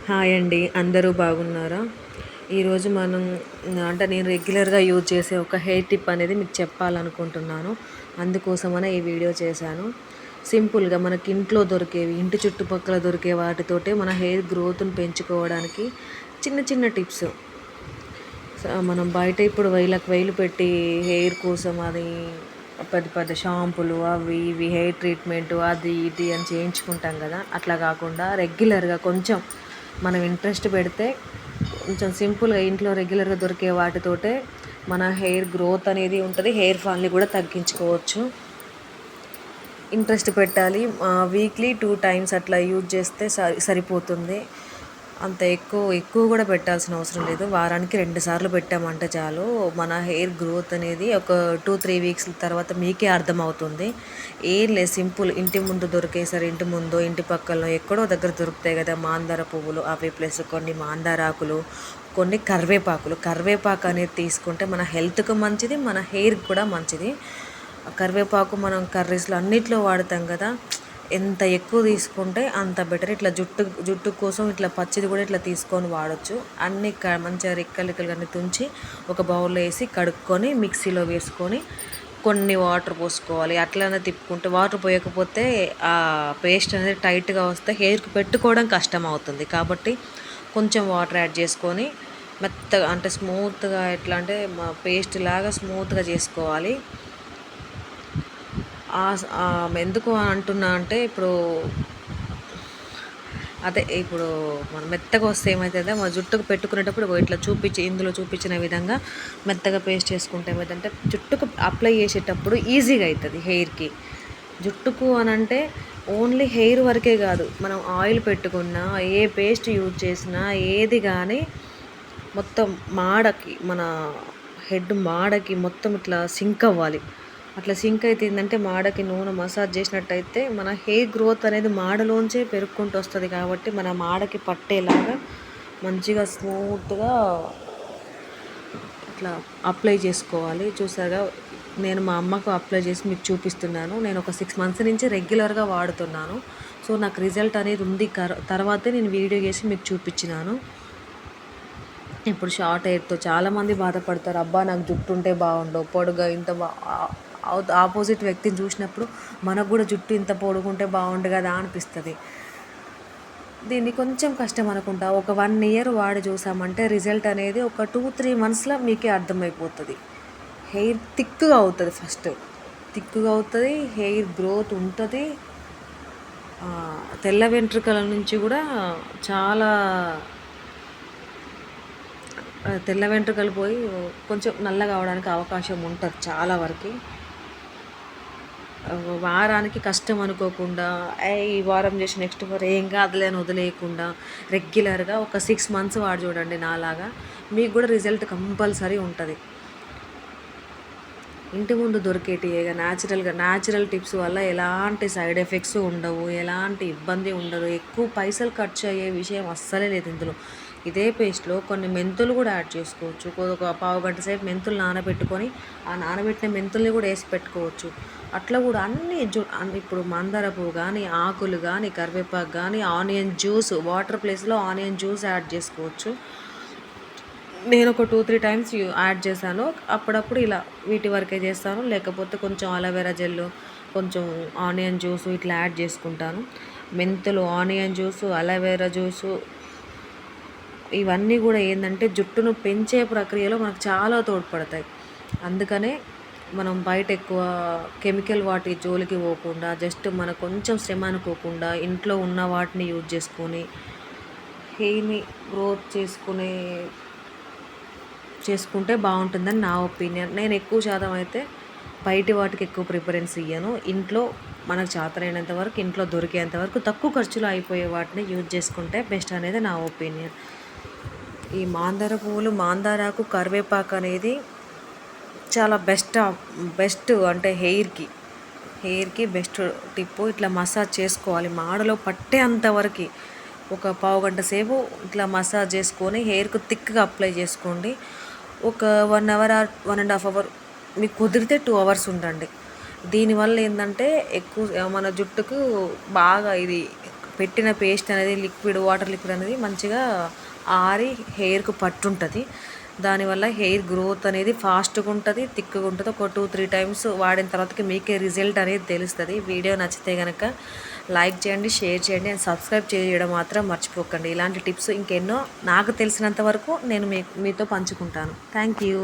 Hi అండి, అందరూ బాగున్నారా? ఈరోజు మనం అంటే నేను రెగ్యులర్గా యూజ్ చేసే ఒక హెయిర్ టిప్ అనేది మీకు చెప్పాలనుకుంటున్నాను. అందుకోసమనే ఈ వీడియో చేశాను. సింపుల్గా మనకి ఇంట్లో దొరికేవి, ఇంటి చుట్టుపక్కల దొరికే వాటితోటే మన హెయిర్ గ్రోత్ని పెంచుకోవడానికి చిన్న చిన్న టిప్స్. మనం బయట ఇప్పుడు వేలకు వేలు పెట్టి హెయిర్ కోసం అది పెద్ద పెద్ద షాంపులు అవి ఇవి హెయిర్ ట్రీట్మెంట్ అది ఇది అని చేయించుకుంటాం కదా. అట్లా కాకుండా రెగ్యులర్గా కొంచెం మనం ఇంట్రెస్ట్ పెడితే కొంచెం సింపుల్గా ఇంట్లో రెగ్యులర్గా దొరికే వాటితోటే మన హెయిర్ గ్రోత్ అనేది ఉంటుంది, హెయిర్ ఫాల్ని కూడా తగ్గించుకోవచ్చు. ఇంట్రెస్ట్ పెట్టాలి. వీక్లీ 2 టైమ్స్ అట్లా యూజ్ చేస్తే సరిపోతుంది. అంత ఎక్కువ ఎక్కువ కూడా పెట్టాల్సిన అవసరం లేదు. వారానికి 2 సార్లు పెట్టామంటే చాలు. మన హెయిర్ గ్రోత్ అనేది ఒక 2-3 వీక్స్ తర్వాత మీకే అర్థమవుతుంది. ఏం లేదు, సింపుల్. ఇంటి ముందు దొరికేసరి ఇంటి ముందు ఇంటి పక్కన ఎక్కడో దగ్గర దొరుకుతాయి కదా మాందార పువ్వులు, అవి ప్లస్ కొన్ని మాందారాకులు, కొన్ని కరివేపాకు అనేది తీసుకుంటే మన హెల్త్కి మంచిది, మన హెయిర్కి కూడా మంచిది. కరివేపాకు మనం కర్రీస్లో అన్నిట్లో వాడతాం కదా. ఎంత ఎక్కువ తీసుకుంటే అంత బెటర్. ఇట్లా జుట్టు కోసం ఇట్లా పచ్చిది కూడా ఇట్లా తీసుకొని వాడచ్చు. అన్ని మంచిగా రిక్కలు అన్నీ తుంచి ఒక బౌల్లో వేసి కడుక్కొని మిక్సీలో వేసుకొని కొన్ని వాటర్ పోసుకోవాలి. అట్లనే తిప్పుకుంటే, వాటర్ పోయకపోతే ఆ పేస్ట్ అనేది టైట్గా వస్తే హెయిర్కి పెట్టుకోవడం కష్టం అవుతుంది. కాబట్టి కొంచెం వాటర్ యాడ్ చేసుకొని మెత్తగా అంటే స్మూత్గా, ఎట్లా అంటే పేస్ట్ లాగా స్మూత్గా చేసుకోవాలి. ఎందుకు అంటున్నా అంటే ఇప్పుడు మనం మెత్తగా వస్తే ఏమవుతుందో, మన జుట్టుకు పెట్టుకునేటప్పుడు ఇట్లా ఇందులో చూపించిన విధంగా మెత్తగా పేస్ట్ చేసుకుంటే ఏమవుతుందంటే జుట్టుకు అప్లై చేసేటప్పుడు ఈజీగా అవుతుంది హెయిర్కి. జుట్టుకు అని అంటే ఓన్లీ హెయిర్ వరకే కాదు, మనం ఆయిల్ పెట్టుకున్నా, ఏ పేస్ట్ యూజ్ చేసినా, ఏది కానీ మొత్తం మాడకి, మన హెడ్ మాడకి మొత్తం ఇట్లా సింక్ అవ్వాలి. అట్లా సింక్ అయితే ఏంటంటే మాడకి నూనె మసాజ్ చేసినట్టయితే మన హెయిర్ గ్రోత్ అనేది మాడలోంచే పెరుక్కుంటూ వస్తుంది. కాబట్టి మన మాడకి పట్టేలాగా మంచిగా స్మూత్గా ఇట్లా అప్లై చేసుకోవాలి. చూసారుగా, నేను మా అమ్మకు అప్లై చేసి మీకు చూపిస్తున్నాను. నేను ఒక 6 మంత్స్ నుంచి రెగ్యులర్గా వాడుతున్నాను. సో నాకు రిజల్ట్ అనేది ఉంది. తర్వాతే నేను వీడియో చేసి మీకు చూపించినాను. ఇప్పుడు షార్ట్ హెయిర్తో చాలామంది బాధపడతారు. అబ్బా నాకు జుట్టు ఉంటే బాగుండు, పొడుగా ఇంత ఆపోజిట్ వ్యక్తిని చూసినప్పుడు మనకు కూడా జుట్టు ఇంత పొడుగుంటే బాగుండు కదా అనిపిస్తుంది. దీన్ని కొంచెం కష్టం అనుకుంటా. ఒక 1 ఇయర్ వాడి చూసామంటే రిజల్ట్ అనేది ఒక 2-3 మంత్స్లో మీకే అర్థమైపోతుంది. హెయిర్ థిక్గా అవుతుంది. ఫస్ట్ థిక్గా అవుతుంది, హెయిర్ గ్రోత్ ఉంటుంది. తెల్ల వెంట్రుకల నుంచి కూడా చాలా తెల్ల వెంట్రుకలు పోయి కొంచెం నల్లగా అవడానికి అవకాశం ఉంటుంది చాలా వరకు. వారానికి కష్టం అనుకోకుండా ఈ వారం చేసి నెక్స్ట్ వారం ఏం కాదులే అని వదిలేయకుండా రెగ్యులర్గా ఒక 6 మంత్స్ వాడి చూడండి. నాలాగా మీకు కూడా రిజల్ట్ కంపల్సరీ ఉంటుంది. ఇంటి ముందు దొరికేటిగా న్యాచురల్ టిప్స్ వల్ల ఎలాంటి సైడ్ ఎఫెక్ట్స్ ఉండవు, ఎలాంటి ఇబ్బంది ఉండదు. ఎక్కువ పైసలు ఖర్చు అయ్యే విషయం అస్సలే లేదు ఇందులో. ఇదే పేస్ట్లో కొన్ని మెంతులు కూడా యాడ్ చేసుకోవచ్చు. ఒక పావు గంట సేపు మెంతులు నానబెట్టుకొని ఆ నానబెట్టిన మెంతుల్ని కూడా వేసి పెట్టుకోవచ్చు. అట్లా కూడా ఇప్పుడు మందార పువ్వు కానీ, ఆకులు కానీ, కరివేపాకు కానీ, ఆనియన్ జ్యూస్, వాటర్ ప్లేస్లో ఆనియన్ జ్యూస్ యాడ్ చేసుకోవచ్చు. నేను ఒక 2-3 టైమ్స్ యాడ్ చేశాను. అప్పుడప్పుడు ఇలా వీటి వరకే చేస్తాను. లేకపోతే కొంచెం అలోవెరా జెల్, కొంచెం ఆనియన్ జ్యూసు ఇట్లా యాడ్ చేసుకుంటాను. మెంతులు, ఆనియన్ జ్యూసు, అలోవెరా జ్యూసు ఇవన్నీ కూడా ఏంటంటే జుట్టును పెంచే ప్రక్రియలో మనకు చాలా తోడ్పడతాయి. అందుకనే మనం బయట ఎక్కువ కెమికల్ వాటి జోలికి పోకుండా, జస్ట్ మనకు కొంచెం శ్రమ అనుకోకుండా ఇంట్లో ఉన్న వాటిని యూజ్ చేసుకొని హెయిర్ని గ్రోత్ చేసుకుంటే బాగుంటుందని నా ఒపీనియన్. నేను ఎక్కువ శాతం అయితే బయటి వాటికి ఎక్కువ ప్రిఫరెన్స్ ఇయ్యను. ఇంట్లో మనకు చేతనైనంత వరకు, ఇంట్లో దొరికేంత వరకు తక్కువ ఖర్చులో అయిపోయే వాటిని యూజ్ చేసుకుంటే బెస్ట్ అనేది నా ఒపీనియన్. ఈ మాందార పువ్వులు, మాందారాకు, కరివేపాకు అనేది చాలా బెస్ట్ అంటే హెయిర్కి బెస్ట్ టిప్పు. ఇట్లా మసాజ్ చేసుకోవాలి మాడలో పట్టే అంతవరకు. ఒక పావు గంట సేపు ఇట్లా మసాజ్ చేసుకొని హెయిర్కు థిక్గా అప్లై చేసుకోండి. ఒక 1 అవర్ 1.5 అవర్, మీకు కుదిరితే 2 అవర్స్ ఉండండి. దీనివల్ల ఏంటంటే ఎక్కువ మన జుట్టుకు బాగా ఇది పెట్టిన పేస్ట్ అనేది వాటర్ లిక్విడ్ అనేది మంచిగా ఆరి హెయిర్కు పట్టుంటుంది. దానివల్ల హెయిర్ గ్రోత్ అనేది ఫాస్ట్గా ఉంటుంది, థిక్గా ఉంటుంది. ఒక 2-3 టైమ్స్ వాడిన తర్వాతకి మీకే రిజల్ట్ అనేది తెలుస్తుంది. వీడియో నచ్చితే కనుక లైక్ చేయండి, షేర్ చేయండి అండ్ సబ్స్క్రైబ్ చేయడం మాత్రం మర్చిపోకండి. ఇలాంటి టిప్స్ ఇంకెన్నో నాకు తెలిసినంత వరకు నేను మీతో పంచుకుంటాను. Thank you.